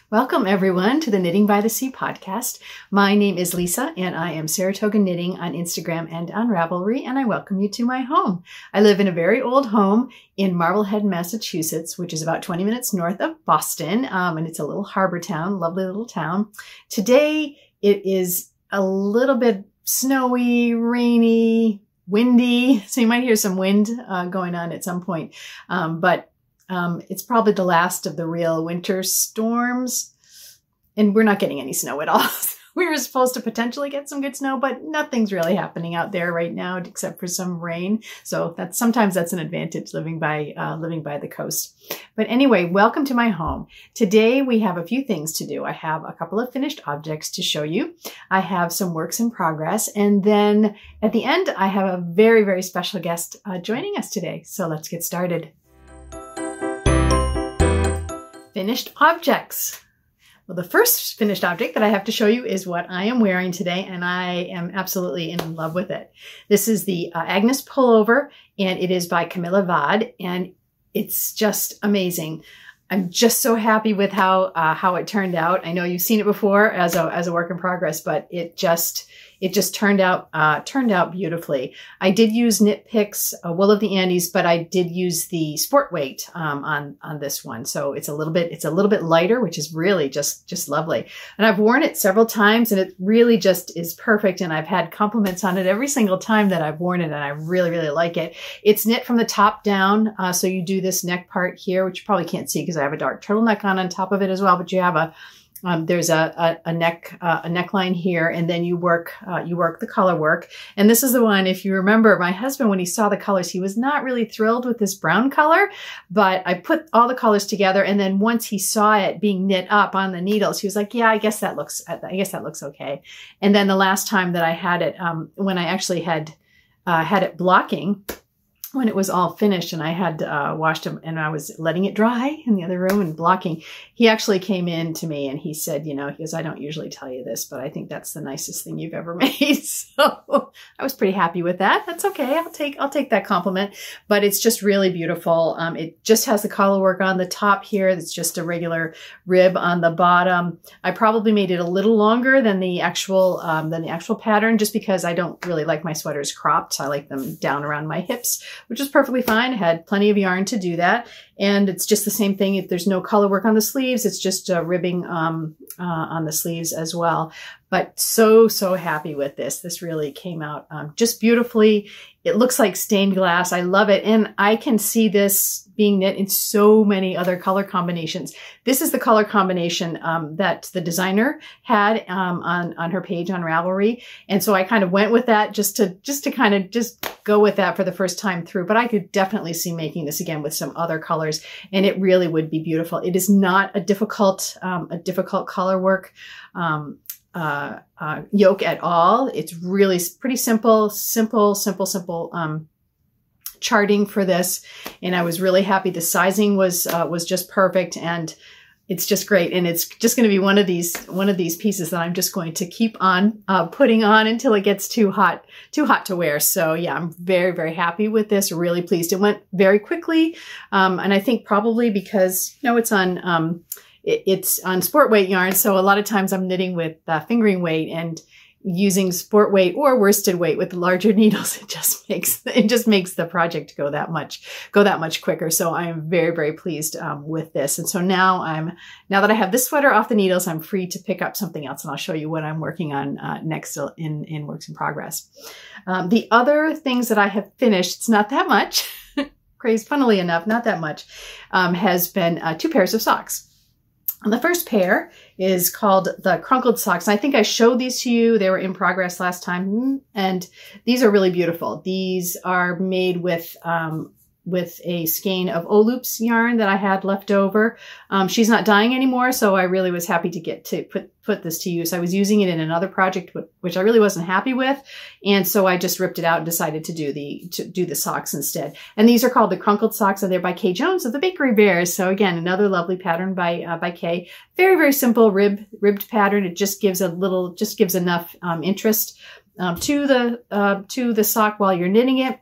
Welcome everyone to the Knitting by the Sea podcast. My name is Lisa and I am Saratoga Knitting on Instagram and on Ravelry, and I welcome you to my home. I live in a very old home in Marblehead, Massachusetts, which is about 20 minutes north of Boston, and it's a little harbor town, lovely little town. Today it is a little bit snowy, rainy, windy, so you might hear some wind going on at some point, but it's probably the last of the real winter storms, and we're not getting any snow at all. We were supposed to potentially get some good snow, but nothing's really happening out there right now except for some rain. So sometimes that's an advantage living by the coast. But anyway, welcome to my home. Today we have a few things to do. I have a couple of finished objects to show you. I have some works in progress, and then at the end I have a very, very special guest joining us today. So let's get started. Finished objects. Well, the first finished object that I have to show you is what I am wearing today, and I am absolutely in love with it. This is the Agnes pullover, and it is by Camilla Vod, and it's just amazing. I'm just so happy with how it turned out. I know you've seen it before as a work in progress, but it just turned out beautifully. I did use Knit Picks Wool of the Andes, but I did use the sport weight on this one, so it's a little bit lighter, which is really just lovely. And I've worn it several times, and it really just is perfect. And I've had compliments on it every single time that I've worn it, and I really, really like it. It's knit from the top down, so you do this neck part here, which you probably can't see because I have a dark turtleneck on top of it as well. But you have there's a neckline here, and then you work the collar work. And this is the one, if you remember, my husband, when he saw the colors, he was not really thrilled with this brown color, but I put all the colors together, and then once he saw it being knit up on the needles, he was like, yeah, I guess that looks okay. And then the last time that I had it, when I actually had it blocking, when it was all finished and I had washed them and I was letting it dry in the other room and blocking, he actually came in to me and he said, he goes, I don't usually tell you this, but I think that's the nicest thing you've ever made. So I was pretty happy with that. That's okay. I'll take that compliment, but it's just really beautiful. It just has the collar work on the top here. It's just a regular rib on the bottom. I probably made it a little longer than the actual pattern, just because I don't really like my sweaters cropped. I like them down around my hips, which is perfectly fine. I had plenty of yarn to do that. And it's just the same thing. If there's no color work on the sleeves, it's just ribbing on the sleeves as well. But so happy with this. This really came out just beautifully. It looks like stained glass. I love it. And I can see this being knit in so many other color combinations. This is the color combination that the designer had on her page on Ravelry. And so I kind of went with that just to kind of go with that for the first time through. But I could definitely see making this again with some other colors, and it really would be beautiful. It is not a difficult color work yoke at all. It's really pretty simple charting for this, and I was really happy. The sizing was just perfect, and it's just great. And it's just going to be one of these pieces that I'm just going to keep on putting on until it gets too hot to wear. So yeah, I'm very, very happy with this. Really pleased. It went very quickly, and I think probably because it's on sport weight yarn, so a lot of times I'm knitting with fingering weight, and using sport weight or worsted weight with larger needles, it just makes the project go that much quicker. So I am very, very pleased with this. And so now that I have this sweater off the needles, I'm free to pick up something else, and I'll show you what I'm working on next in works in progress. The other things that I have finished, it's not that much, funnily enough, not that much, has been 2 pairs of socks. And the first pair is called the Crunkled Socks. And I think I showed these to you. They were in progress last time. And these are really beautiful. These are made with a skein of O-loops yarn that I had left over. She's not dyeing anymore, so I really was happy to get to put this to use. I was using it in another project, which I really wasn't happy with. And so I just ripped it out and decided to do the socks instead. And these are called the Crunkled Socks, and they're by Kay Jones of the Bakery Bears. So again, another lovely pattern by Kay. Very, very simple ribbed pattern. It just gives enough interest to the sock while you're knitting it.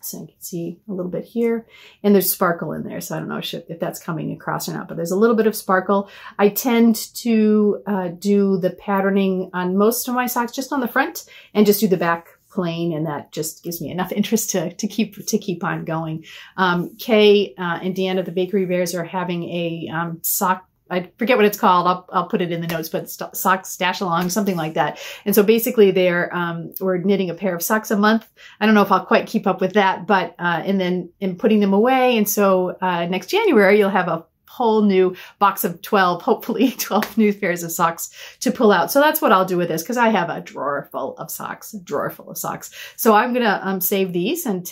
dots. And you can see a little bit here, and there's sparkle in there. So I don't know if that's coming across or not, but there's a little bit of sparkle. I tend to do the patterning on most of my socks just on the front and just do the back plain, and that just gives me enough interest to keep on going. Kay and Deanna, the Bakery Bears, are having a sock. I forget what it's called. I'll put it in the notes, but sock stash along, something like that. And so basically we're knitting a pair of socks a month. I don't know if I'll quite keep up with that, but, and then putting them away. And so, next January, you'll have a whole new box of 12, hopefully 12 new pairs of socks to pull out. So that's what I'll do with this, because I have a drawer full of socks. So I'm going to, save these and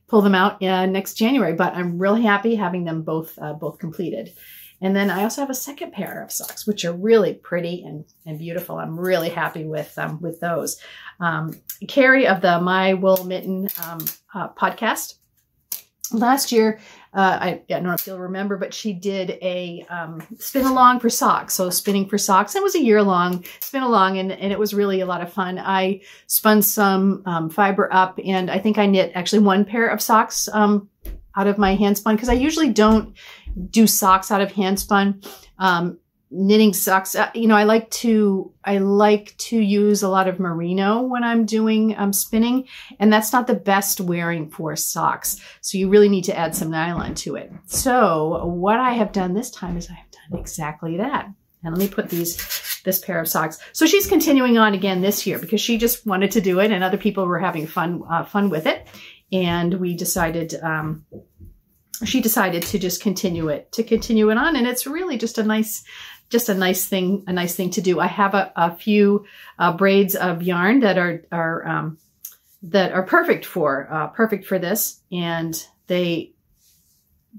pull them out, next January, but I'm really happy having them both completed. And then I also have a second pair of socks, which are really pretty and beautiful. I'm really happy with those. Carrie of the My Wool Mitten podcast, last year, I don't know if you'll remember, but she did a spin along for socks. So spinning for socks. It was a year-long spin along, and it was really a lot of fun. I spun some fiber up, and I think I knit actually one pair of socks out of my hand spun, because I usually don't do socks out of hand spun. Knitting socks, I like to use a lot of merino when I'm doing spinning, and that's not the best wearing for socks. So you really need to add some nylon to it. So what I have done this time is I have done exactly that. And let me put this pair of socks. So she's continuing on again this year because she just wanted to do it, and other people were having fun with it. And we decided, she decided to just continue it on. And it's really just a nice thing to do. I have a few braids of yarn that are perfect for this. And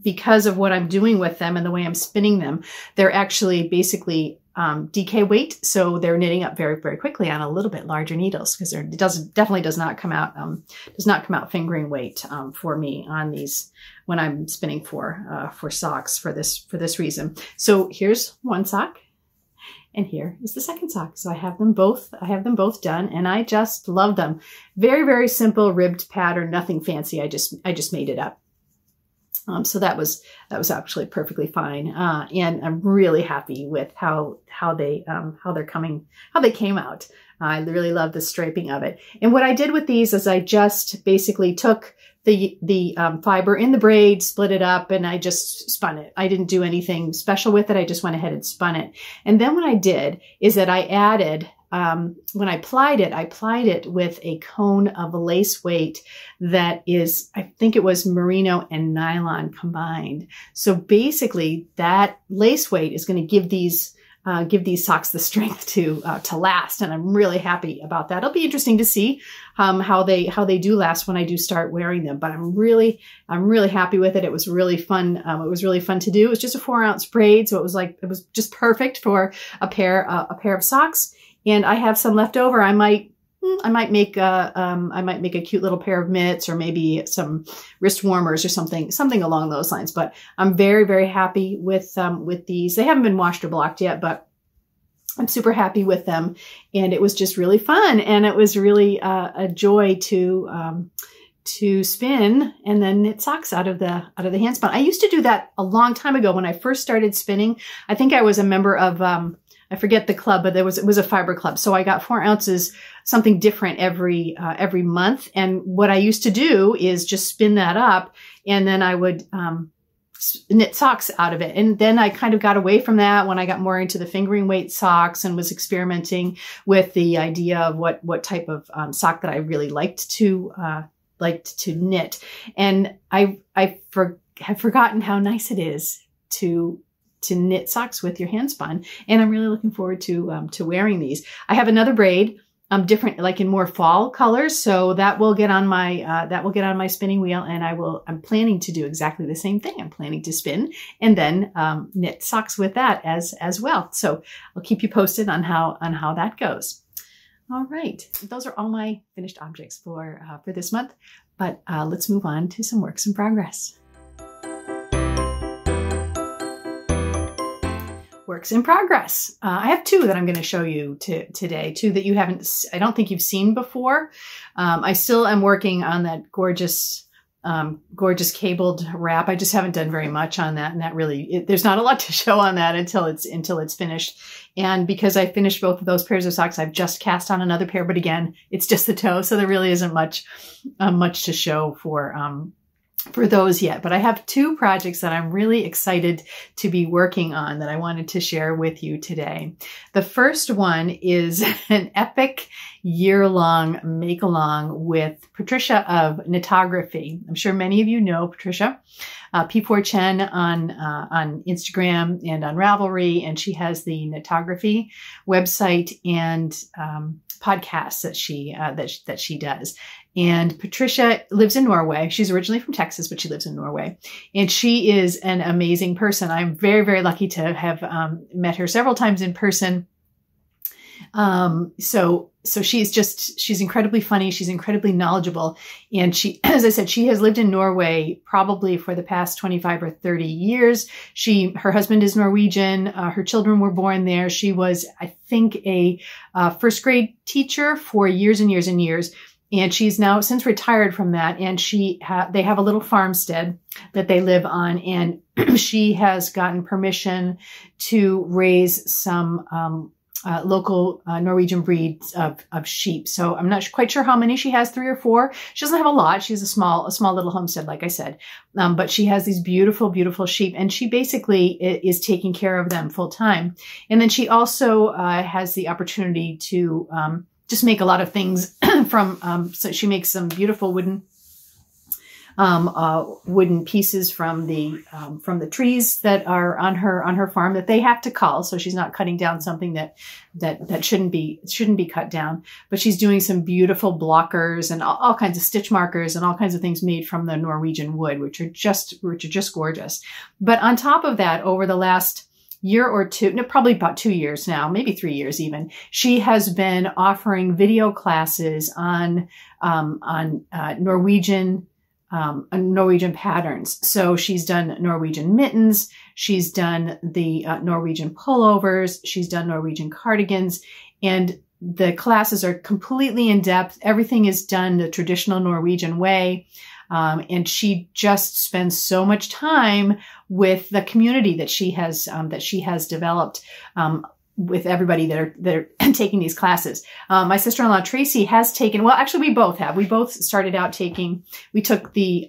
because of what I'm doing with them and the way I'm spinning them, they're actually basically DK weight, so they're knitting up very, very quickly on a little bit larger needles, because it definitely does not come out fingering weight for me on these when I'm spinning for socks for this reason. So here's one sock, and here is the second sock. So I have them both done, and I just love them. Very, very simple ribbed pattern, nothing fancy. I just made it up. So that was actually perfectly fine. And I'm really happy with how they came out. I really love the striping of it. And what I did with these is I just basically took the fiber in the braid, split it up, and I just spun it. I didn't do anything special with it. I just went ahead and spun it. And then what I did is that I added, when I plied it with a cone of lace weight that is, I think it was merino and nylon combined. So basically that lace weight is going to give these socks the strength to last. And I'm really happy about that. It'll be interesting to see, how they do last when I do start wearing them, but I'm really happy with it. It was really fun. It was really fun to do. It was just a 4-ounce braid. So it was just perfect for a pair of socks. And I have some left over. I might make a cute little pair of mitts, or maybe some wrist warmers or something along those lines. But I'm very, very happy with these. They haven't been washed or blocked yet, but I'm super happy with them. And it was just really fun. And it was really a joy to spin and then knit socks out of the hand spun. I used to do that a long time ago when I first started spinning. I think I was a member of, I forget the club, but it was a fiber club. So I got 4 ounces, something different every month. And what I used to do is just spin that up, and then I would, knit socks out of it. And then I kind of got away from that when I got more into the fingering weight socks and was experimenting with the idea of what type of sock that I really liked to knit. And I have forgotten how nice it is to knit socks with your hand spun. And I'm really looking forward to wearing these. I have another braid, different, like in more fall colors. So that will get on my spinning wheel, and I'm planning to do exactly the same thing. I'm planning to spin and then, knit socks with that as well. So I'll keep you posted on how that goes. All right. Those are all my finished objects for this month, but, let's move on to some works in progress. works in progress. I have two that I'm going to show you today, two that you haven't, I don't think you've seen before. I still am working on that gorgeous cabled wrap. I just haven't done very much on that. And that really, there's not a lot to show on that until it's finished. And because I finished both of those pairs of socks, I've just cast on another pair, but again, it's just the toe. So there really isn't much to show for those yet. But I have two projects that I'm really excited to be working on that I wanted to share with you today. The first one is an epic year-long make-along with Patricia of Knitography. I'm sure many of you know Patricia, P4 Chen on Instagram and on Ravelry, and she has the Knitography website and podcasts that she does. And Patricia lives in Norway. She's originally from Texas, but she lives in Norway. And she is an amazing person. I'm very, very lucky to have met her several times in person. So she's incredibly funny. She's incredibly knowledgeable. And she, as I said, she has lived in Norway probably for the past 25 or 30 years. Her husband is Norwegian. Her children were born there. She was, I think, a first grade teacher for years and years and years. And she's now since retired from that. And they have a little farmstead that they live on. And she has gotten permission to raise some, local Norwegian breeds of sheep. So I'm not quite sure how many she has, 3 or 4. She doesn't have a lot. She has a small little homestead, like I said. But she has these beautiful, beautiful sheep, and she basically is taking care of them full time. And then she also has the opportunity to just make a lot of things from, so she makes some beautiful wooden pieces from the trees that are on her farm that they have to cull. So she's not cutting down something that shouldn't be cut down, but she's doing some beautiful blockers and all kinds of stitch markers and all kinds of things made from the Norwegian wood, which are just gorgeous. But on top of that, over the last year or two, no, probably about 2 years now, maybe 3 years even, she has been offering video classes on Norwegian patterns. So she's done Norwegian mittens. She's done the Norwegian pullovers. She's done Norwegian cardigans, and the classes are completely in depth. Everything is done the traditional Norwegian way. And she just spends so much time with the community that she has developed, with everybody that are taking these classes. My sister-in-law Tracy has taken, well, actually we both have. We both started out taking, I took the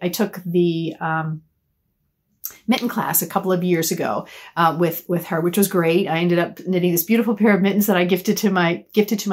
mitten class a couple of years ago, with her, which was great. I ended up knitting this beautiful pair of mittens that I gifted to my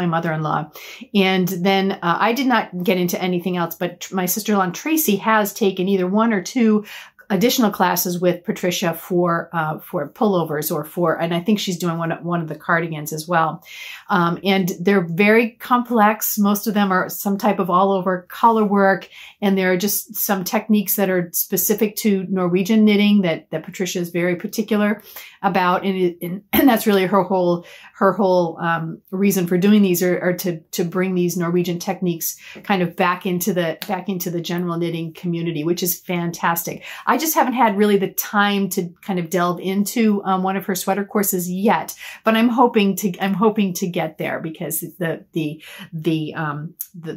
mother-in-law. And then, I did not get into anything else, but my sister-in-law Tracy has taken either 1 or 2 additional classes with Patricia for pullovers and I think she's doing one of the cardigans as well. And they're very complex. Most of them are some type of all over color work. And there are just some techniques that are specific to Norwegian knitting that Patricia is very particular about. And that's really her whole reason for doing these are to bring these Norwegian techniques kind of back into the general knitting community, which is fantastic. I just haven't had really the time to kind of delve into one of her sweater courses yet, but I'm hoping to get there, because the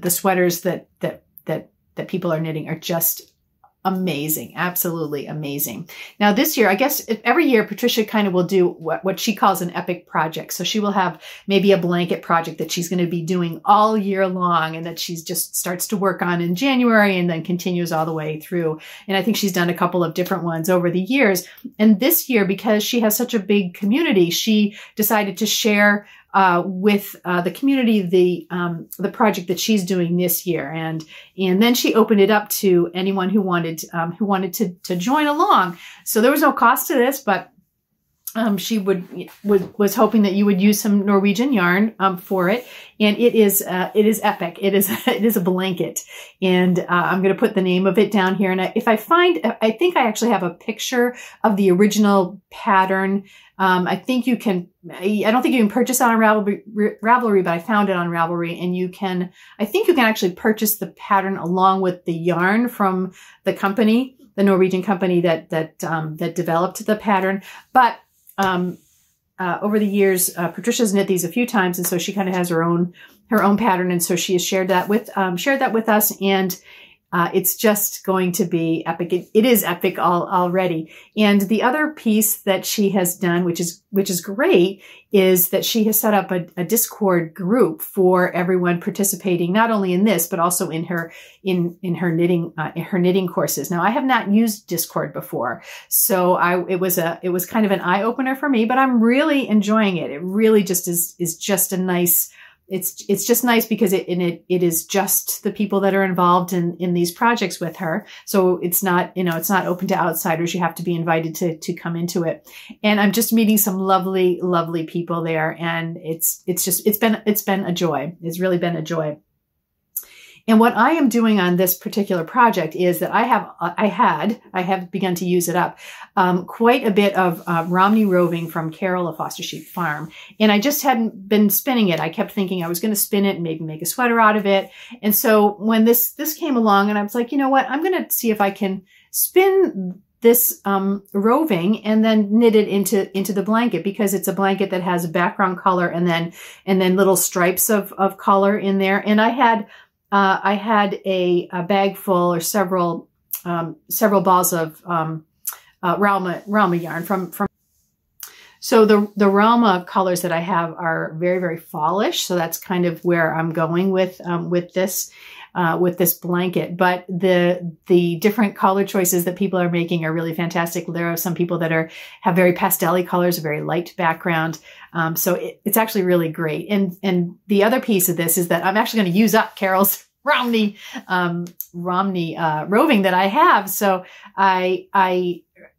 sweaters that people are knitting are just amazing. Absolutely amazing. Now this year, I guess every year Patricia kind of will do what she calls an epic project. So she will have maybe a blanket project that she's going to be doing all year long, and that she's just starts to work on in January and then continues all the way through. And I think she's done a couple of different ones over the years. And this year, because she has such a big community, she decided to share with the community the project that she's doing this year, and then she opened it up to anyone who wanted to join along. So there was no cost to this, but she was hoping that you would use some Norwegian yarn for it, and it is epic. It is a blanket, and I'm going to put the name of it down here. And if I find, I think I actually have a picture of the original pattern. I think you can. I don't think you can purchase it on Ravelry, but I found it on Ravelry, and I think you can actually purchase the pattern along with the yarn from the company, the Norwegian company that developed the pattern. But over the years, Patricia's knit these a few times, and so she kind of has her own pattern, and so she has shared that with us, and it's just going to be epic. It is epic already. And the other piece that she has done, which is great, is that she has set up a Discord group for everyone participating, not only in this, but also in her knitting courses. Now, I have not used Discord before, so it was kind of an eye opener for me, but I'm really enjoying it. It really just is just a nice. It's just nice because it is just the people that are involved in these projects with her. So it's not, it's not open to outsiders. You have to be invited to come into it. And I'm just meeting some lovely, lovely people there. And it's been a joy. It's really been a joy. And what I am doing on this particular project is that I have begun to use it up, quite a bit of Romney roving from Carol of Foster Sheep Farm. And I just hadn't been spinning it. I kept thinking I was going to spin it and maybe make a sweater out of it. And so when this came along, and I was like, you know what, I'm going to see if I can spin this roving and then knit it into the blanket, because it's a blanket that has a background color and then little stripes of color in there. And I had a bag full, or several balls of Ralma yarn from. So the Ralma colors that I have are very, very fallish. So that's kind of where I'm going with this blanket. But the different color choices that people are making are really fantastic. There are some people that have very pastel-y colors, a very light background. So it's actually really great. And the other piece of this is that I'm actually going to use up Carol's Romney roving that I have. So I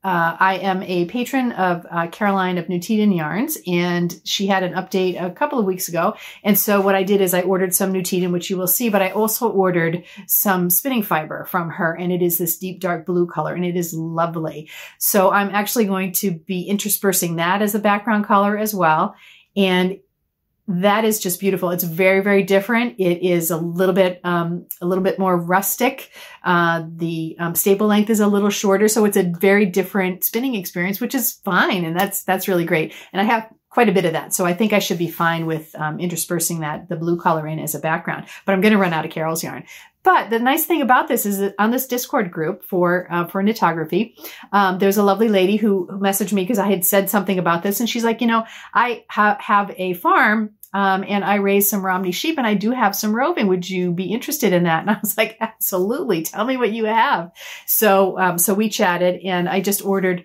am a patron of Caroline of Unspun Yarns, and she had an update a couple of weeks ago. And so what I did is I ordered some Unspun, which you will see, but I also ordered some spinning fiber from her, and it is this deep dark blue color, and it is lovely. So I'm actually going to be interspersing that as a background color as well. And that is just beautiful. It's very, very different. It is a little bit more rustic. The staple length is a little shorter, so it's a very different spinning experience, which is fine, and that's really great. And I have quite a bit of that, so I think I should be fine with interspersing the blue color in as a background. But I'm going to run out of Carol's yarn. But the nice thing about this is that on this Discord group for knitography, there's a lovely lady who messaged me because I had said something about this, and she's like, I have a farm, and I raise some Romney sheep, and I do have some roving. Would you be interested in that? And I was like, absolutely. Tell me what you have. So we chatted, and I just ordered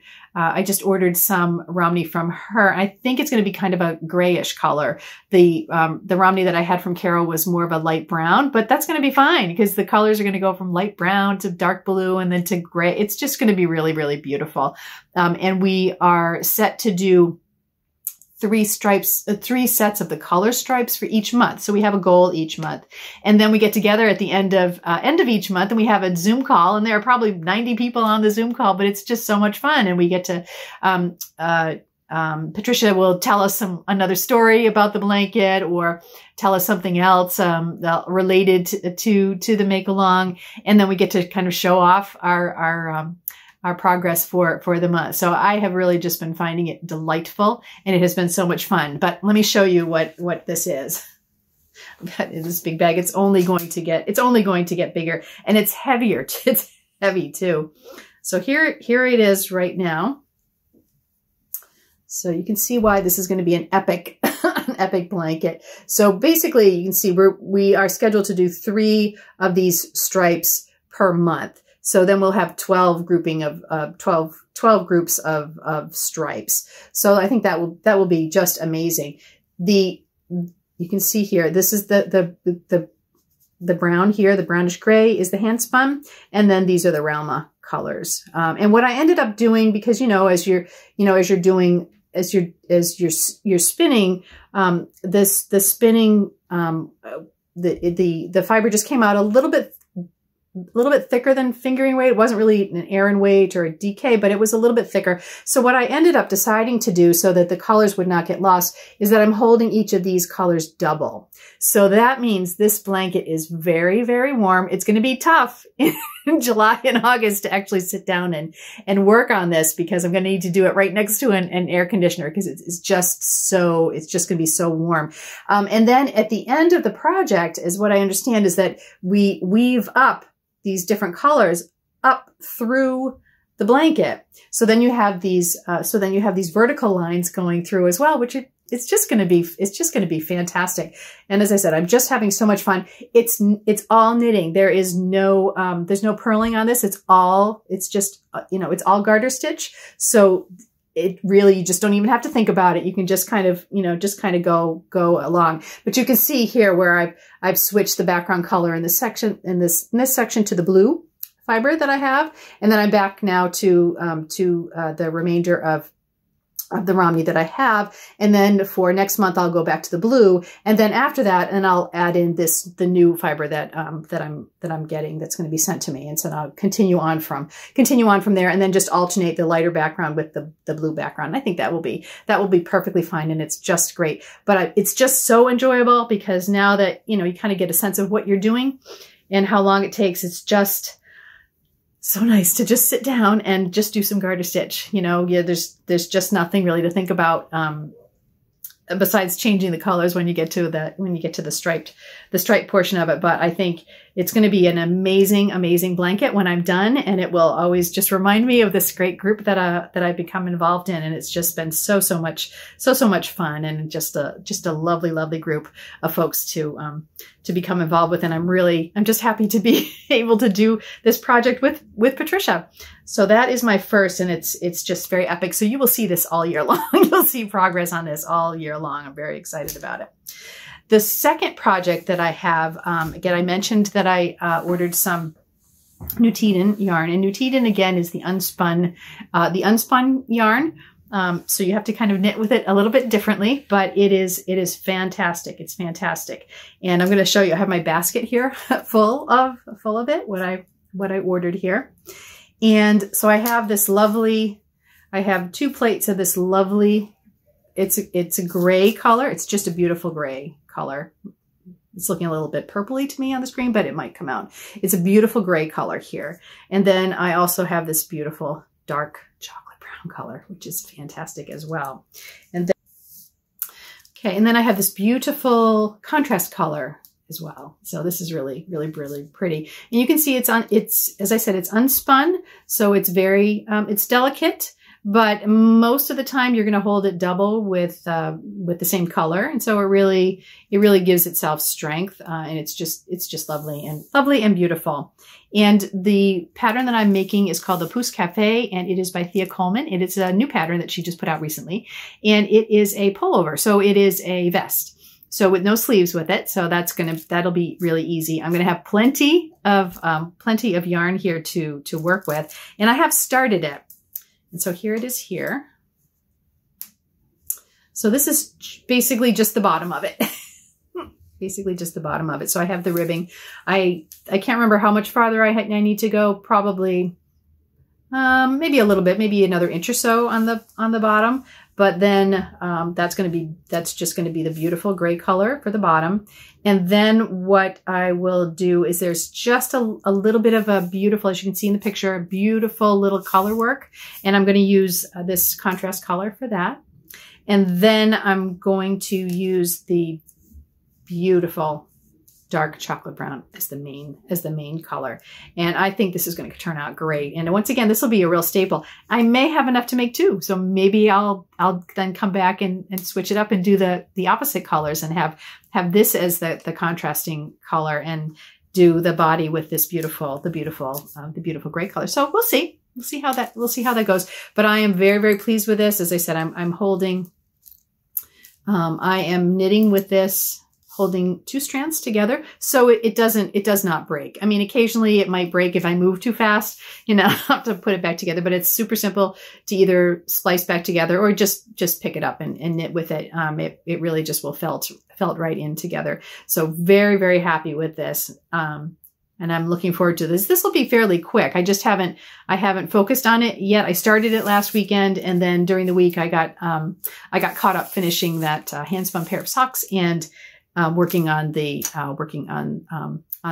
some Romney from her. I think it's going to be kind of a grayish color. The Romney that I had from Carol was more of a light brown, but that's going to be fine because the colors are going to go from light brown to dark blue and then to gray. It's just going to be really, really beautiful. And we are set to do 3 sets of the color stripes for each month. So we have a goal each month. And then we get together at the end of each month, and we have a Zoom call, and there are probably 90 people on the Zoom call, but it's just so much fun. And we get to, Patricia will tell us another story about the blanket, or tell us something else, related to the make along. And then we get to kind of show off our progress for the month. So I have really just been finding it delightful, and it has been so much fun. But let me show you what this is. In this big bag, it's only going to get bigger, and it's heavier. It's heavy too. So here it is right now. So you can see why this is going to be an epic, epic blanket. So basically, you can see we are scheduled to do 3 of these stripes per month. So then we'll have 12 groups of stripes. So I think that will be just amazing. You can see here, this is the brown here, the brownish gray is the hand spun, and then these are the Ralma colors. And what I ended up doing, because as you're spinning, the fiber just came out a little bit thicker than fingering weight. It wasn't really an Aran weight or a DK, but it was a little bit thicker. So what I ended up deciding to do, so that the colors would not get lost, is that I'm holding each of these colors double. So that means this blanket is very, very warm. It's going to be tough. July and August to actually sit down and work on this, because I'm going to need to do it right next to an air conditioner, because it's just going to be so warm. And then at the end of the project, is what I understand, is that we weave up these different colors up through the blanket. So then you have these vertical lines going through as well, which it's just going to be fantastic. And as I said, I'm just having so much fun. It's all knitting. There is no, there's no purling on this. It's all garter stitch. So it really, you just don't even have to think about it. You can just kind of go along. But you can see here where I've switched the background color in this section, in this section, to the blue fiber that I have. And then I'm back now to the remainder of the Romney that I have. And then for next month, I'll go back to the blue. And then after that, and I'll add in the new fiber that I'm getting, that's going to be sent to me. And so I'll continue on from there, and then just alternate the lighter background with the blue background. I think that will be perfectly fine. And it's just great, but it's just so enjoyable, because now that, you kind of get a sense of what you're doing and how long it takes, it's just so nice to just sit down and just do some garter stitch. There's just nothing really to think about, besides changing the colors when you get to the striped portion of it. But I think it's going to be an amazing, amazing blanket when I'm done, and it will always just remind me of this great group that I've become involved in. And it's just been so much fun, and just a lovely, lovely group of folks to become involved with. And I'm just happy to be able to do this project with Patricia. So that is my first, and it's just very epic. So you will see this all year long. You'll see progress on this all year long. I'm very excited about it. The second project that I have, again, I mentioned that I ordered some Nuteiden yarn, and Nuteiden again is the unspun yarn. So you have to kind of knit with it a little bit differently, but it is fantastic. It's fantastic. And I'm going to show you, I have my basket here full of it, what I ordered here. And so I have I have 2 plates of this lovely, it's a gray color. It's just a beautiful gray color. It's looking a little bit purpley to me on the screen, but it might come out. It's a beautiful gray color here. And then I also have this beautiful dark chocolate brown color, which is fantastic as well. And then I have this beautiful contrast color as well. So this is really, really, really pretty. And you can see as I said, it's unspun. So it's very, it's delicate, but most of the time you're going to hold it double with the same color. And so it really gives itself strength. And it's just lovely and beautiful. And the pattern that I'm making is called the Pousse Cafe, and it is by Thea Coleman. It is a new pattern that she just put out recently, and it is a pullover. So it is a vest. So with no sleeves with it. So that'll be really easy. I'm going to have plenty of yarn here to work with, and I have started it. And so here it is here. So this is basically just the bottom of it. Basically just the bottom of it. So I have the ribbing. I can't remember how much farther I need to go. Probably maybe a little bit, maybe another inch or so on the bottom. But then that's just going to be the beautiful gray color for the bottom. And then what I will do is there's just a little bit of a beautiful, as you can see in the picture, a beautiful little color work. And I'm going to use this contrast color for that. And then I'm going to use the beautiful dark chocolate brown as the main color. And I think this is going to turn out great. And once again, this will be a real staple. I may have enough to make 2. So maybe I'll then come back and switch it up and do the opposite colors and have this as the contrasting color, and do the body with this beautiful gray color. So we'll see. We'll see how that goes. But I am very, very pleased with this. As I said, I am knitting with this, holding 2 strands together. So it does not break. I mean, occasionally it might break if I move too fast, I have to put it back together, but it's super simple to either splice back together or just pick it up and knit with it. It really just will felt right in together. So very, very happy with this. And I'm looking forward to this. This will be fairly quick. I haven't focused on it yet. I started it last weekend, and then during the week I got caught up finishing that hand spun pair of socks and working on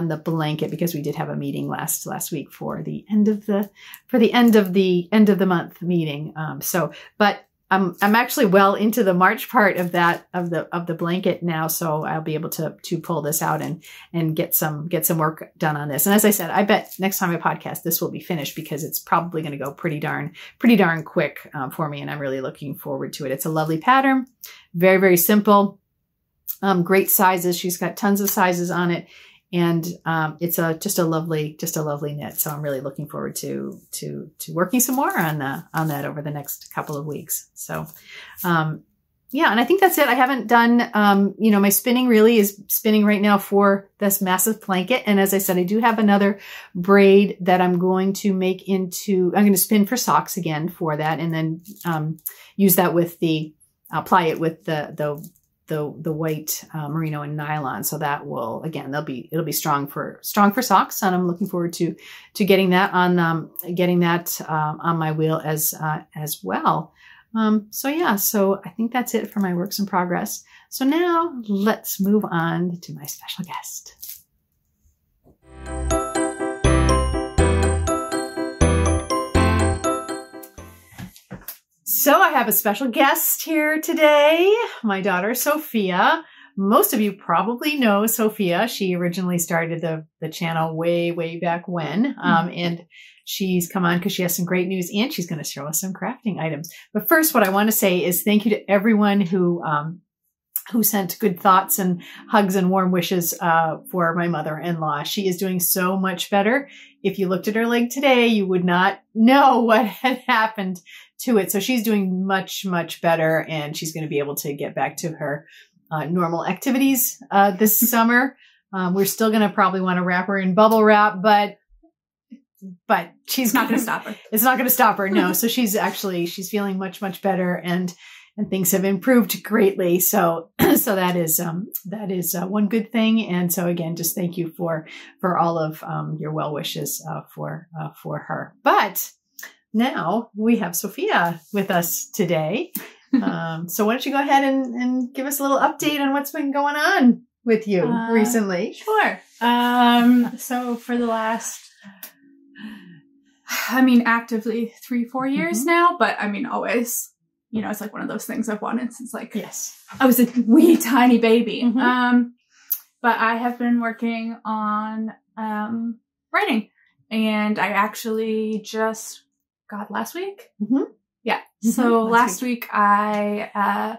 the blanket, because we did have a meeting last week for the end of the month meeting. But I'm actually well into the March part of the blanket now, so I'll be able to pull this out and get some work done on this. And as I said, I bet next time I podcast, this will be finished, because it's probably going to go pretty darn quick for me, and I'm really looking forward to it. It's a lovely pattern, very, very simple, great sizes. She's got tons of sizes on it. And it's just a lovely knit. So I'm really looking forward to working some more on that over the next couple of weeks. So yeah, and I think that's it. I haven't done my spinning really is spinning right now for this massive blanket. And as I said, I do have another braid that I'm going to I'm going to spin for socks again for that, and then use that with apply it with the white merino and nylon. So that will, again, it'll be strong for socks. And I'm looking forward to getting that on my wheel as well. So yeah, so I think that's it for my works in progress. So now let's move on to my special guest. So I have a special guest here today, my daughter, Sophia. Most of you probably know Sophia. She originally started the channel way, way back when. And she's come on because she has some great news, and she's going to show us some crafting items. But first, what I want to say is thank you to everyone who sent good thoughts and hugs and warm wishes for my mother-in-law. She is doing so much better. If you looked at her leg today, you would not know what had happened to it. So she's doing much, much better, and she's going to be able to get back to her normal activities this summer. We're still going to probably want to wrap her in bubble wrap, but she's not going to stop her. It's not going to stop her. No. So she's feeling much, much better, and things have improved greatly. So that is one good thing. And so again, just thank you for all of your well wishes for her. But now we have Sophia with us today. So why don't you go ahead and give us a little update on what's been going on with you recently? Sure. So for the last, actively 3-4 years now, but always, it's like one of those things I've wanted since yes, I was a wee tiny baby. But I have been working on writing, and I actually just got last week. Yeah. So last week I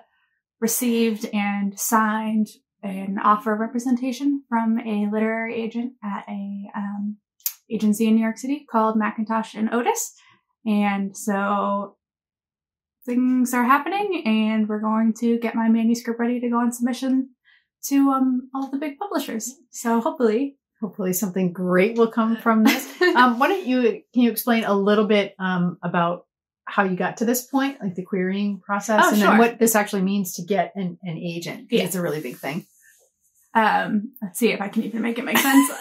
received and signed an offer of representation from a literary agent at a agency in New York City called Macintosh and Otis. And so things are happening, and we're going to get my manuscript ready to go on submission to all the big publishers. So hopefully something great will come from this. Can you explain a little bit about how you got to this point, like the querying process, then what this actually means to get an agent? Because it's a really big thing. Let's see if I can even make it make sense.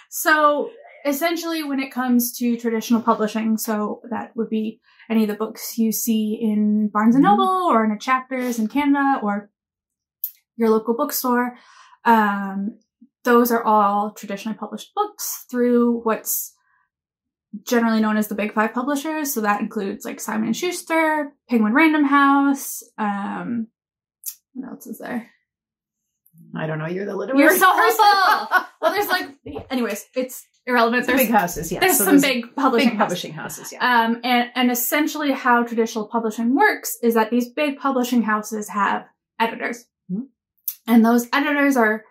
So essentially, when it comes to traditional publishing, so that would be any of the books you see in Barnes & Noble or in a Chapters in Canada or your local bookstore, those are all traditionally published books through what's generally known as the Big Five publishers. So that includes like Simon & Schuster, Penguin Random House. What else is there? I don't know. You're the literary You're so helpful. Well, there's anyways, it's irrelevant. There's big houses, yeah. There's some big publishing houses, yeah. And essentially how traditional publishing works is that these big publishing houses have editors. And those editors are,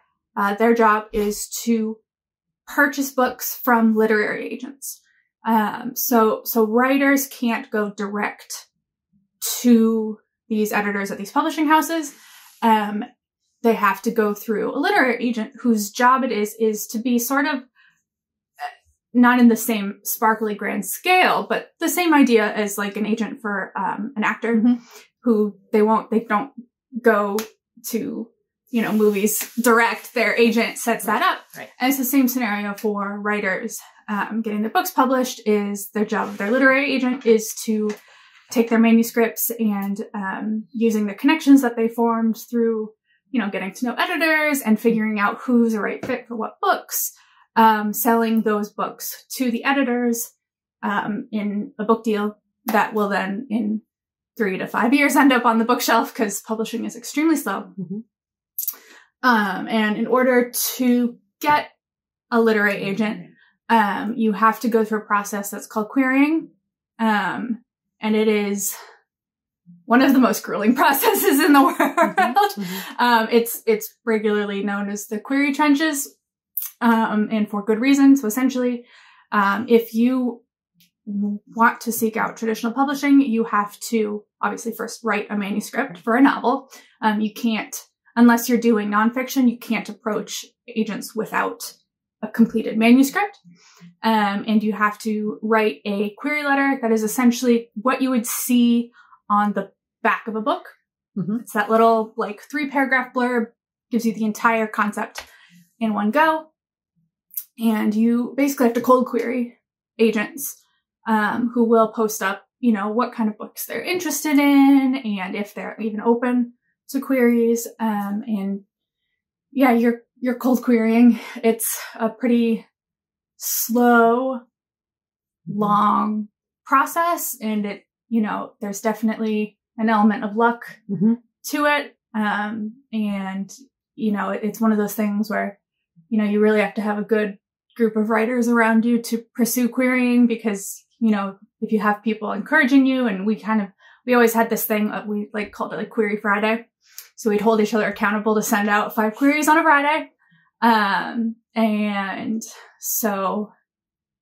their job is to purchase books from literary agents. So writers can't go direct to these editors at these publishing houses. They have to go through a literary agent whose job it is to be sort of not in the same sparkly grand scale, but the same idea as like an agent for an actor who they don't go to, movies direct. Their agent sets that up. Right. And it's the same scenario for writers. Getting their books published is their job. Their literary agent is to take their manuscripts and using the connections that they formed through getting to know editors and figuring out who's a right fit for what books, selling those books to the editors in a book deal that will then in 3 to 5 years end up on the bookshelf because publishing is extremely slow. And in order to get a literary agent, you have to go through a process that's called querying. And it is one of the most grueling processes in the world. It's regularly known as the query trenches, and for good reason. So essentially, if you want to seek out traditional publishing, you have to obviously first write a manuscript for a novel. You can't, unless you're doing nonfiction, you can't approach agents without a completed manuscript. And you have to write a query letter that is essentially what you would see on the back of a book. It's that little 3-paragraph blurb, gives you the entire concept in one go. And you basically have to cold query agents who will post up, what kind of books they're interested in and if they're even open to queries. And yeah, you're cold querying. It's a pretty slow, long process, and it, there's definitely an element of luck to it. And, it's one of those things where, you really have to have a good group of writers around you to pursue querying because, if you have people encouraging you, and we always had this thing, we called it Query Friday. So we'd hold each other accountable to send out 5 queries on a Friday. And so,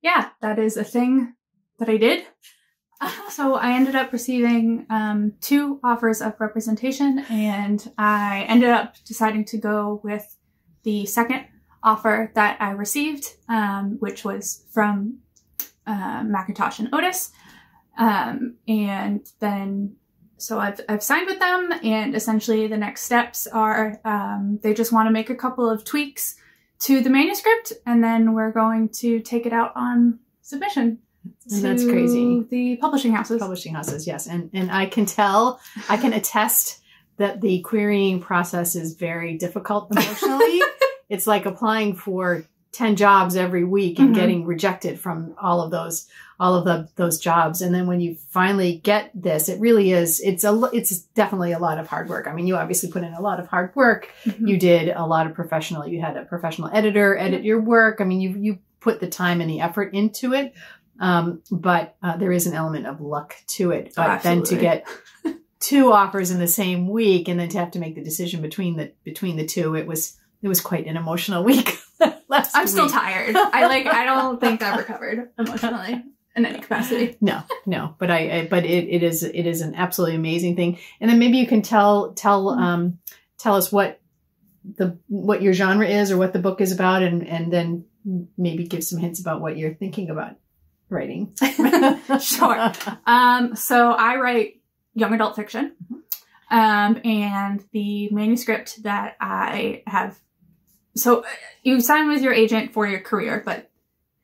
yeah, that is a thing that I did. So I ended up receiving 2 offers of representation, and I ended up deciding to go with the second offer that I received, which was from Macintosh and Otis. And then, so I've signed with them, and essentially the next steps are they just want to make a couple of tweaks to the manuscript, and then we're going to take it out on submission. And that's crazy. The publishing houses. Publishing houses, yes. And I can attest that the querying process is very difficult emotionally. It's like applying for 10 jobs every week and getting rejected from all of those jobs. And then when you finally get this, it really is, it's definitely a lot of hard work. I mean, you obviously put in a lot of hard work. You did a lot of you had a professional editor edit your work. I mean, you put the time and the effort into it. But there is an element of luck to it. But then to get 2 offers in the same week and then to have to make the decision between the 2, it was quite an emotional week. I'm still tired. I don't think I've recovered emotionally in any capacity. No. But but it is an absolutely amazing thing. And then maybe you can tell us what your genre is or what the book is about, and then maybe give some hints about what you're thinking about writing. Sure. So I write young adult fiction. And the manuscript that I have, so you sign with your agent for your career, but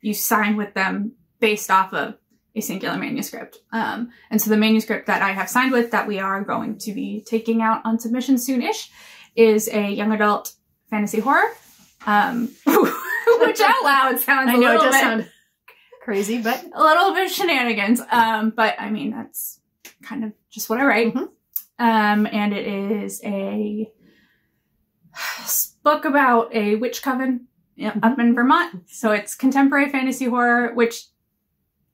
you sign with them based off of a singular manuscript. And so the manuscript that I have signed with that we are going to be taking out on submission soon-ish is a young adult fantasy horror, which out loud sounds a little bit sound crazy, but a little bit shenanigans. But I mean, that's kind of just what I write. And it is a book about a witch coven up in Vermont. So it's contemporary fantasy horror, which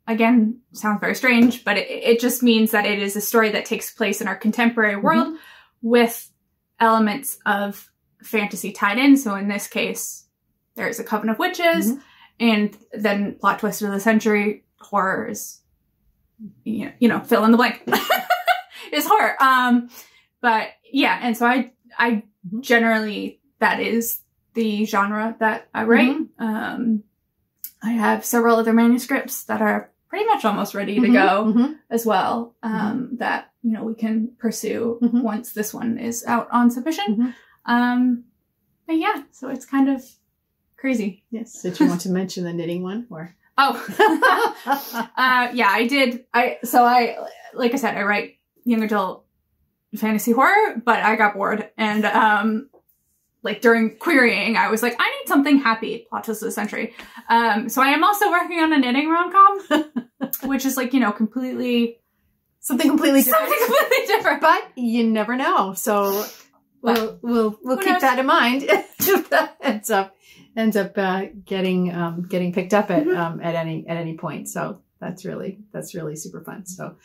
again sounds very strange, but it just means that it is a story that takes place in our contemporary world with elements of fantasy tied in. So in this case, there's a coven of witches, and then plot twist of the century, horror is, fill in the blank. Is horror. But yeah, and so I generally, that is the genre that I write. I have several other manuscripts that are pretty much almost ready to go as well, that, we can pursue once this one is out on submission. But yeah, so it's kind of crazy. Yes. Did you want to mention the knitting one or? Yeah, I did. Like I said, I write young adult fantasy horror, but I got bored, and like during querying, I was like, I need something happy, plot twist of the century. So I am also working on a knitting rom-com, which is like, you know, something completely different. Something completely different. But you never know. So we'll keep that in mind if that ends up getting picked up at any point. So that's really super fun. So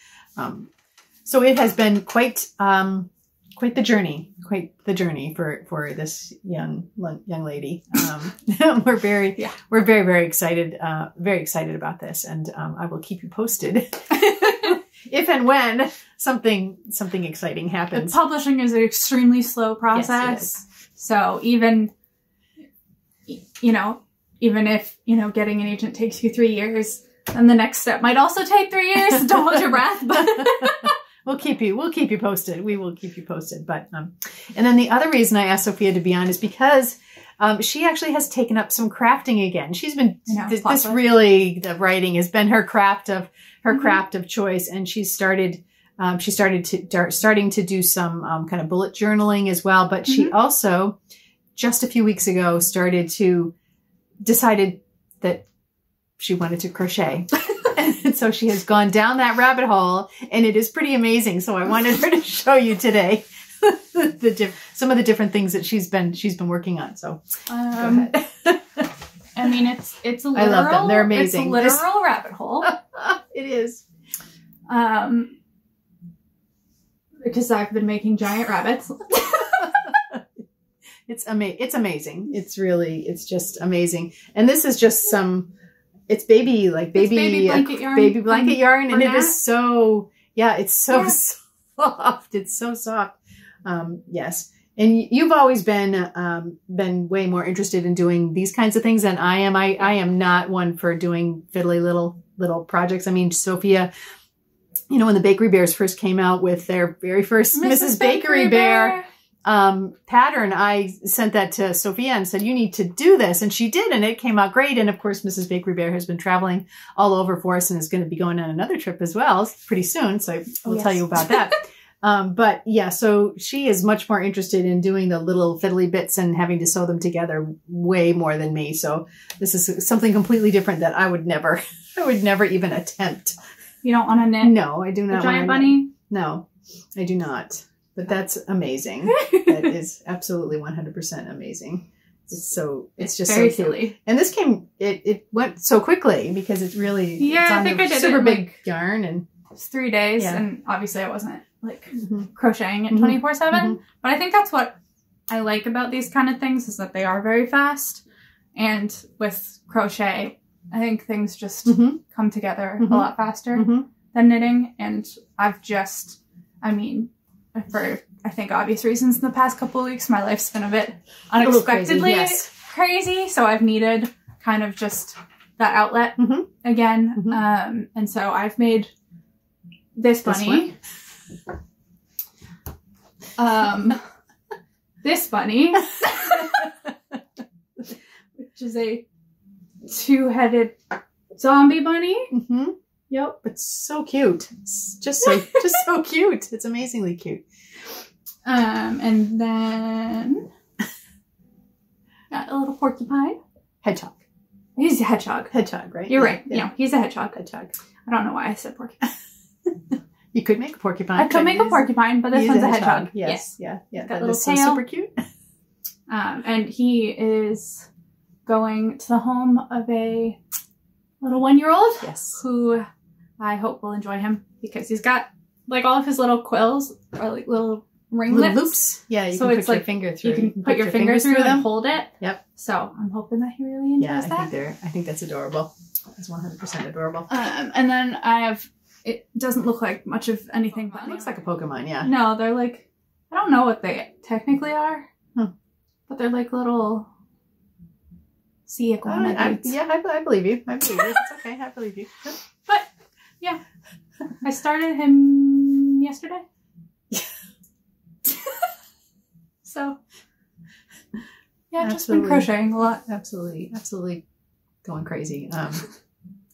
so it has been quite the journey for this young lady. We're very excited about this, and I will keep you posted if and when something exciting happens. The publishing is an extremely slow process. Yes, so even if, you know, getting an agent takes you 3 years, then the next step might also take 3 years. Don't hold your breath. But We'll keep you posted. We will keep you posted. But, and then the other reason I asked Sophia to be on is because, she actually has taken up some crafting again. She's been, the writing has been her craft of choice. And she starting to do some, kind of bullet journaling as well. But she also, just a few weeks ago, decided that she wanted to crochet. And so she has gone down that rabbit hole, and it is pretty amazing. So I wanted her to show you today some of the different things that she's been working on. So go ahead. I mean, it's a literal, I love them. They're amazing. It's a literal rabbit hole. It is. Because I've been making giant rabbits. It's amazing. It's just amazing. And this is just it's baby blanket yarn, and it is so, it's so soft. It's so soft. Yes. And you've always been way more interested in doing these kinds of things than I am. I am not one for doing fiddly little projects. I mean, Sophia, you know, when the Bakery Bears first came out with their very first Mrs. Bakery Bear pattern, I sent that to Sophia and said, you need to do this. And she did, and it came out great. And of course, Mrs. Bakery Bear has been traveling all over for us and is going to be going on another trip as well pretty soon. So I will tell you about that. But yeah, so she is much more interested in doing the little fiddly bits and having to sew them together way more than me. So this is something completely different that I would never even attempt. You don't want to knit? No, I do not. A giant bunny? No, I do not. But that's amazing. That is absolutely 100% amazing. It's just very so cute. silly. And this it went so quickly because it's really, yeah, I think I did super it big yarn, and it's 3 days. Yeah. And obviously I wasn't like crocheting it 24/7, but I think that's what I like about these kind of things, is that they are very fast. And with crochet, I think things just come together a lot faster than knitting. And for, I think, obvious reasons, in the past couple of weeks, my life's been a bit unexpectedly crazy. So I've needed kind of just that outlet again. And so I've made this bunny. This bunny, which is a 2-headed zombie bunny. Yep. It's so cute. It's just so cute. It's amazingly cute. And then got a little porcupine. Hedgehog. He's a hedgehog. Hedgehog, right? You're right. Yeah. No, he's a hedgehog. I don't know why I said porcupine. You could make a porcupine. I could make a porcupine, but this one's a hedgehog. Yes. Yeah. Got That little is tail. so super cute. And he is going to the home of a little 1-year-old. Yes. Who I hope will enjoy him, because he's got like all of his little quills are like little ringlets. Little loops. Yeah, you so can it's put your like finger through. You can put your finger through them and hold it. Yep. So I'm hoping that he really enjoys that. I think that's adorable. It's 100% adorable. And then it doesn't look like much of anything. It looks like a Pokemon, yeah. No, they're like, I don't know what they technically are, but they're like little sea iguana dudes. I believe you. It's okay. I believe you. But yeah, I started him yesterday. So yeah, I've just been crocheting a lot. Absolutely going crazy.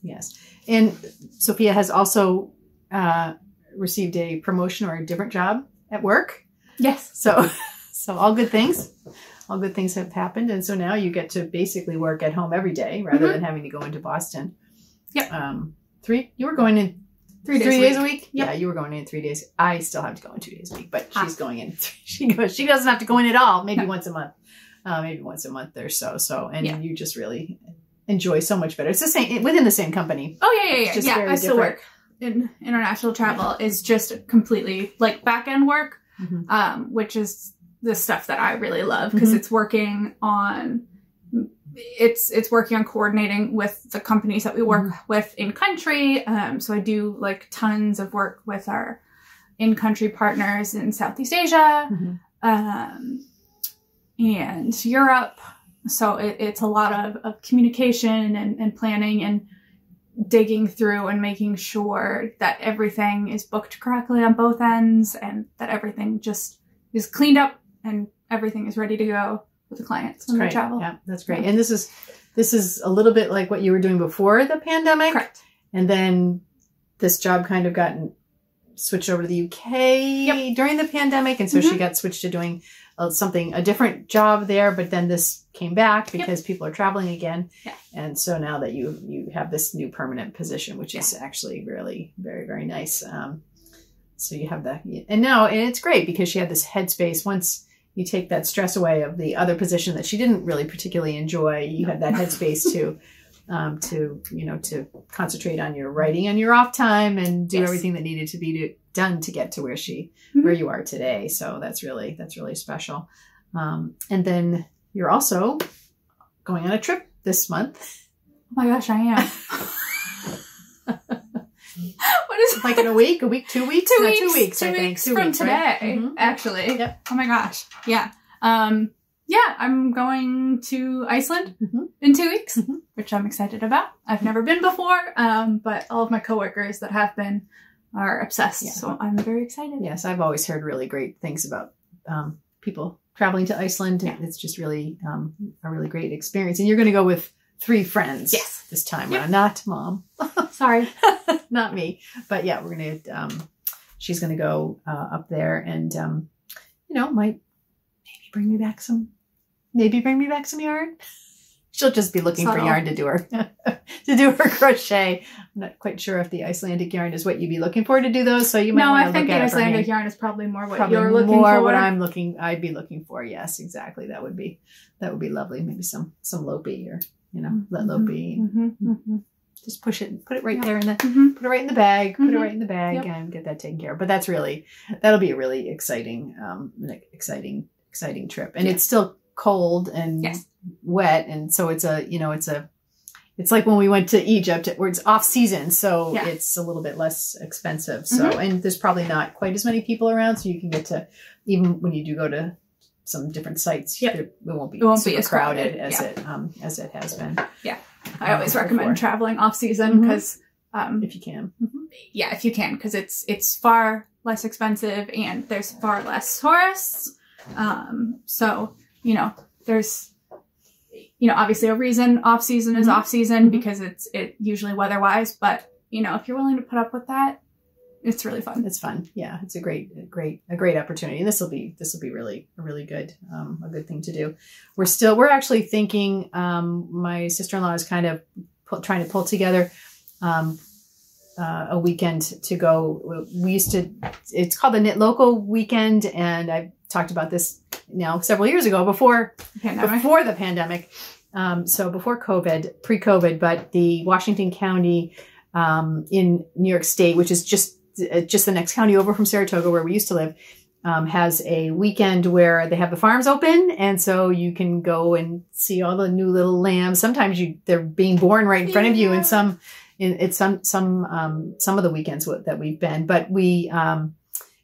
Yes. And Sophia has also received a promotion or a different job at work. Yes. So all good things. all good things have happened. And so now you get to basically work at home every day rather than having to go into Boston. Yep. You were going in 3 days, 3 days a week? Yep. Yeah, you were going in 3 days. I still have to go in 2 days a week, but she's going in. She doesn't have to go in at all. Maybe once a month. Maybe once a month or so. And you just really enjoy so much better. It's the same within the same company. Oh yeah. I still work in international travel. Is just completely like back end work, which is the stuff that I really love because it's working on coordinating with the companies that we work with in country. So I do like tons of work with our in country partners in Southeast Asia, and Europe. So it's a lot of communication and planning and digging through and making sure that everything is booked correctly on both ends and that everything just is cleaned up and everything is ready to go with the clients when they travel. Yeah, that's great. And this is a little bit like what you were doing before the pandemic. Correct. And then this job kind of got switched over to the UK during the pandemic. And so she got switched to doing a different job there. But then this came back because people are traveling again. Yeah. And so now that you have this new permanent position, which is actually really very, very nice. So you have that. And it's great because she had this headspace. Once you take that stress away of the other position that she didn't really particularly enjoy, you have that headspace to concentrate on your writing on your off time and do everything that needed to be done to get to where you are today. So that's really special. And then you're also going on a trip this month. Oh my gosh, I am. What is it? Like in a week, 2 weeks? 2 weeks. 2 weeks, I think. 2 weeks from today, right? Actually. Yep. Oh my gosh. Yeah. I'm going to Iceland in 2 weeks, which I'm excited about. I've never been before, but all of my coworkers that have been are obsessed. Yeah. So I'm very excited. Yes, I've always heard really great things about people traveling to Iceland. Yeah. It's just really a really great experience. And you're going to go with 3 friends this time around. Not Mom. Sorry. Not me. But yeah, we're going to, she's going to go up there and, might bring me back some yarn. She'll just be looking for yarn to do her crochet. I'm not quite sure if the Icelandic yarn is what you'd be looking for to do those. So you might want to look at it. No, I think the Icelandic yarn is probably more what you're looking for. More what I'd be looking for. Yes, exactly. That would be lovely. Maybe some Lopi or let Lopi. Just push it and put it right there put it right in the bag. Put it right in the bag and get that taken care of. But that'll be a really exciting trip. And it's still cold and wet, and so it's like when we went to Egypt where it's off season, so it's a little bit less expensive. So and there's probably not quite as many people around, so you can get to, even when you do go to some different sites, it won't be as crowded as it has been. Yeah, I always recommend traveling off season because if you can, if you can, because it's far less expensive and there's far less tourists. So there's obviously a reason off season is off season because it usually weather wise, but if you're willing to put up with that, it's really fun. It's fun. Yeah. It's a great opportunity. And this will be really, really good, a good thing to do. We're actually thinking, my sister-in-law is kind of trying to pull together, a weekend to go. It's called the Knit Local weekend. And I've talked about this now several years ago before the pandemic. So before pre-COVID, but the Washington County, in New York State, which is just the next county over from Saratoga where we used to live, has a weekend where they have the farms open. And so you can go and see all the new little lambs. Sometimes they're being born right in front of you, and some of the weekends that we've been, but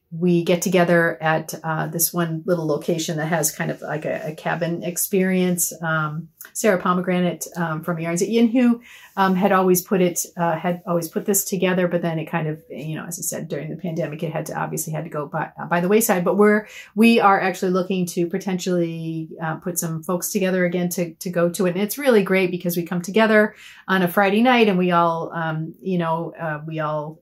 we get together at this one little location that has kind of like a cabin experience. Sarah Pomegranate from Yarns at Yin, who had always put this together, but then it kind of, as I said, during the pandemic, it had to go by the wayside. But we are actually looking to potentially put some folks together again to go to it. And it's really great because we come together on a Friday night and we all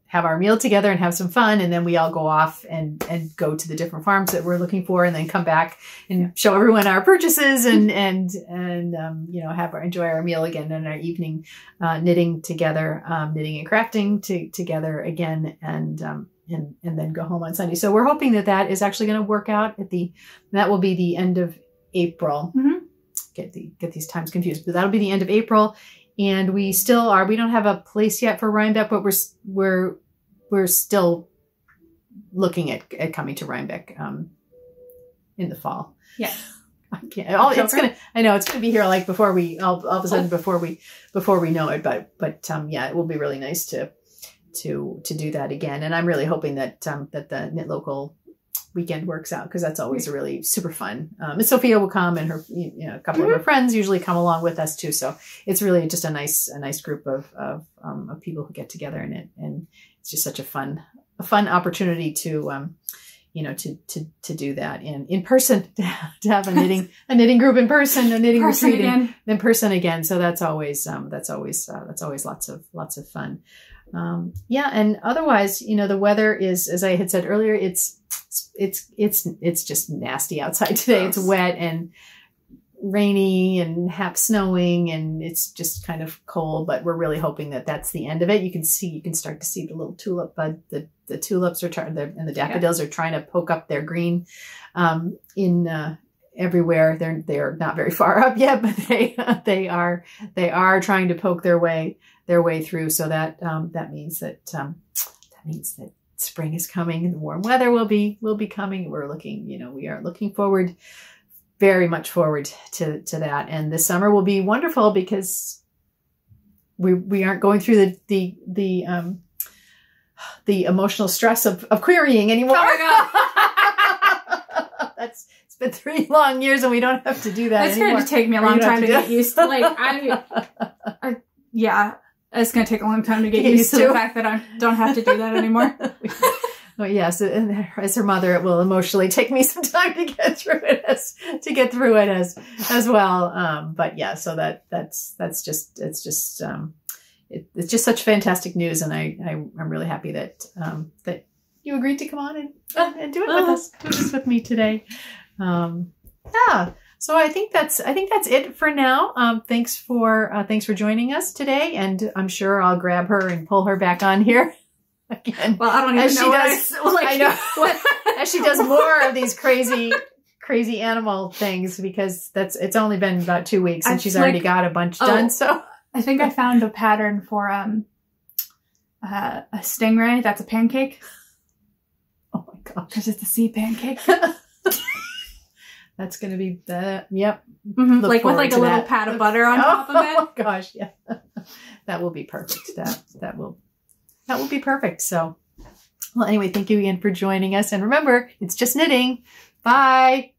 have our meal together and have some fun. And then we all go off and go to the different farms that we're looking for, and then come back and show everyone our purchases and you know, enjoy our meal again, and our evening knitting together, knitting and crafting together again, and then go home on Sunday. So we're hoping that is actually going to work out that will be the end of April. Get these times confused, but that'll be the end of April. And we don't have a place yet for Rhinebeck, but we're still looking at coming to Rhinebeck in the fall. Yes. I know it's gonna be here like before we all of a sudden before we know it, but yeah, it will be really nice to do that again. And I'm really hoping that the Knit Local weekend works out, because that's always really super fun. And Sophia will come, and her, a couple of her friends usually come along with us too. So it's really just a nice group of people who get together in it, and it's just such a fun opportunity to do that in person, to have a knitting group in person, a knitting retreat in person again. So that's always lots of fun. And otherwise, the weather is, as I had said earlier, it's just nasty outside today. Yes. It's wet and rainy and half snowing, and it's just kind of cold, but we're really hoping that that's the end of it. You can start to see the little tulip bud, the tulips and the daffodils are trying to poke up their green, everywhere. They're not very far up yet, but they are trying to poke their way through. So that means that spring is coming, and the warm weather will be coming. We are looking very much forward to that. And this summer will be wonderful, because we aren't going through the emotional stress of querying anymore. Oh my God. It's been 3 long years, and we don't have to do that anymore. It's going to take me a long time to get used to. It's going to take a long time to get used to the fact that I don't have to do that anymore. Oh yes, and as her mother, it will emotionally take me some time to get through it as well. But yeah, so it's just such fantastic news, and I'm really happy that you agreed to come on and do it with me today. So I think that's it for now. Thanks for joining us today, and I'm sure I'll grab her and pull her back on here again. Well, I don't even know I know as she does more of these crazy animal things, because it's only been about 2 weeks, and she's already got a bunch done. So I think I found a pattern for a stingray. That's a pancake. Oh my gosh, because it's a sea pancake. That's going to be that. Yep. Mm-hmm. Like with a little pat of butter on top of it. Oh gosh. Yeah. That will be perfect. That will be perfect. So, well, anyway, thank you again for joining us. And remember, it's just knitting. Bye.